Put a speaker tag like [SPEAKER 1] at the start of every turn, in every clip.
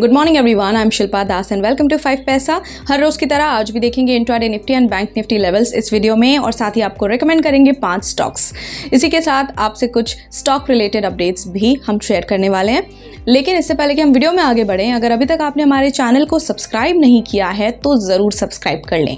[SPEAKER 1] Good morning everyone, I am Shilpa Das and welcome to 5 Paisa. हर रोज की तरह आज भी देखेंगे intraday Nifty and Bank Nifty levels इस वीडियो में, और साथ ही आपको रेकमेंड करेंगे 5 स्टॉक्स। इसी के साथ आपसे कुछ स्टॉक रिलेटेड अपडेट्स भी हम शेयर करने वाले हैं। लेकिन इससे पहले कि हम वीडियो में आगे बढ़ें, अगर अभी तक आपने हमारे चैनल को सब्सक्राइब नहीं किया है तो ज़रूर सब्सक्राइब कर लें।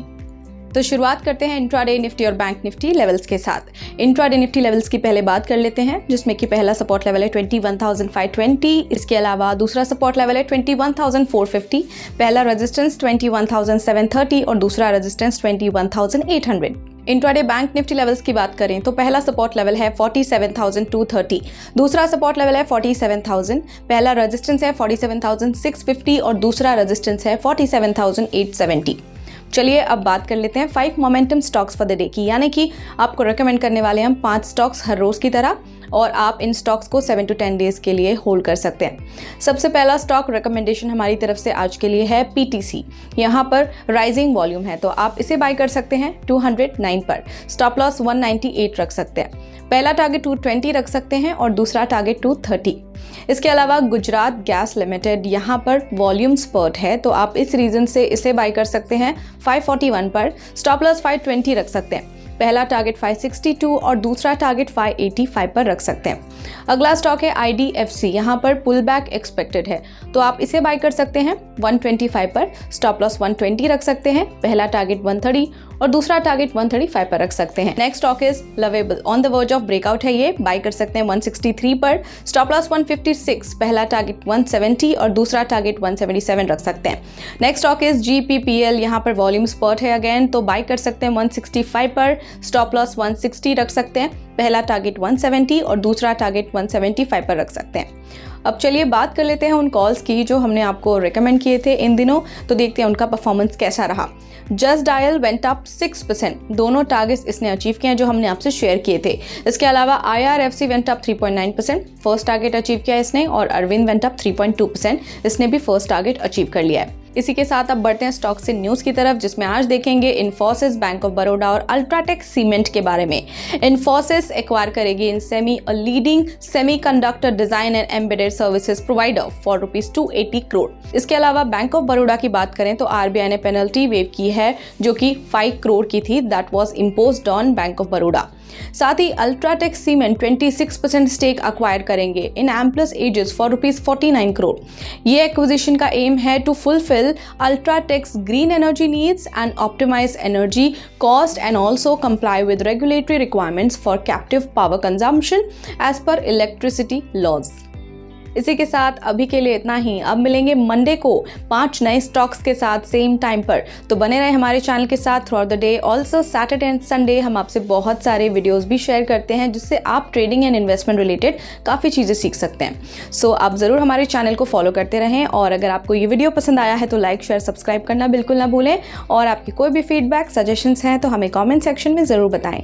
[SPEAKER 1] तो शुरुआत करते हैं इंट्राडे निफ्टी और बैंक निफ्टी लेवल्स के साथ। इंट्राडे निफ्टी लेवल्स की पहले बात कर लेते हैं, जिसमें कि पहला सपोर्ट लेवल है 21,520। इसके अलावा दूसरा सपोर्ट लेवल है 21,450, पहला रेजिस्टेंस 21,730 और दूसरा resistance 21,800। Intraday bank Nifty levels की बात करें तो पहला सपोर्ट लेवल है 47,230, दूसरा सपोर्ट लेवल है 47,000, पहला रेजिस्टेंस है 47,650 और दूसरा रेजिस्टेंस है 47,870। चलिए अब बात कर लेते हैं 5 momentum stocks for the day की, यानी कि आपको रेकमेंड करने वाले हम 5 स्टॉक्स हर रोज की तरह, और आप इन स्टॉक्स को 7 to 10 डेज के लिए होल्ड कर सकते हैं। सबसे पहला स्टॉक रिकमेंडेशन हमारी तरफ से आज के लिए है पीटीसी। यहाँ पर राइजिंग वॉल्यूम है तो आप इसे बाय कर सकते हैं 209 पर। स्टॉप लॉस 198 रख सकते हैं। पहला टारगेट 220 रख सकते हैं और दूसरा टारगेट 230। इसके अलावा गुजरात गैस लिमिटेड, यहाँ पर वॉल्यूम स्पर्ट है तो आप इस रीजन से इसे बाय कर सकते हैं 541 पर। स्टॉप लॉस 520 रख सकते हैं। पहला टारगेट 562 और दूसरा टारगेट 585 पर रख सकते हैं। अगला स्टॉक है आईडीएफसी, यहाँ पर पुल बैक एक्सपेक्टेड है तो आप इसे बाय कर सकते हैं 125 पर। स्टॉप लॉस 120 रख सकते हैं। पहला टारगेट 130 और दूसरा टारगेट 135 पर रख सकते हैं। Next stock is lovable, on the verge of breakout है, ये बाय कर सकते हैं 163 पर। स्टॉप लॉस 156, पहला टारगेट 170 और दूसरा टारगेट 177 रख सकते हैं। नेक्स्ट स्टॉक इज जीपीपीएल, यहाँ पर वॉल्यूम स्पर्ट है अगेन तो बाय कर सकते हैं 165 पर। स्टॉप लॉस 160 रख सकते हैं। पहला टारगेट 170 और दूसरा टारगेट 175 पर रख सकते हैं। अब चलिए बात कर लेते हैं उन कॉल्स की जो हमने आपको रेकमेंड किए थे इन दिनों, तो देखते हैं उनका परफॉर्मेंस कैसा रहा। जस्ट डायल वेंट अप 6%, दोनों टारगेट्स इसने अचीव किए हैं जो हमने आपसे शेयर किए थे। इसके अलावा IRFC went up 3.9%, first target achieve किया इसने, और अरविंद वेंट अप 3.2%, इसने भी फर्स्ट टारगेट अचीव कर लिया है। इसी के साथ अब बढ़ते हैं स्टॉक से न्यूज की तरफ, जिसमें आज देखेंगे इन्फोसिस, बैंक ऑफ बड़ौदा और अल्ट्राटेक सीमेंट के बारे में। इन्फोसिस एक्वायर करेगी in semi, a leading semiconductor design and embedded services provider for ₹280 crore. इसके अलावा बैंक ऑफ बड़ौदा की बात करें तो आरबीआई ने पेनल्टी वेव की है जो कि 5 करोड़ की थी, that was imposed on Bank of Baroda. साथ ही अल्ट्राटेक सीमेंट 26% स्टेक अक्वायर करेंगे in Amplus Ages for ₹49 crore. ये एक्विजिशन का एम है to fulfil UltraTech's green energy needs and optimise energy cost and also comply with regulatory requirements for captive power consumption as per electricity laws. इसी के साथ अभी के लिए इतना ही। अब मिलेंगे मंडे को 5 नए स्टॉक्स के साथ सेम टाइम पर, तो बने रहे हमारे चैनल के साथ through out the day. Also Saturday and Sunday हम आपसे बहुत सारे वीडियोस भी शेयर करते हैं जिससे आप ट्रेडिंग एंड इन्वेस्टमेंट रिलेटेड काफ़ी चीज़ें सीख सकते हैं। सो आप ज़रूर हमारे चैनल को फॉलो करते रहें, और अगर आपको ये वीडियो पसंद आया है तो लाइक शेयर सब्सक्राइब करना बिल्कुल ना भूलें, और आपकी कोई भी फीडबैक सजेशंस हैं तो हमें कॉमेंट सेक्शन में ज़रूर बताएं।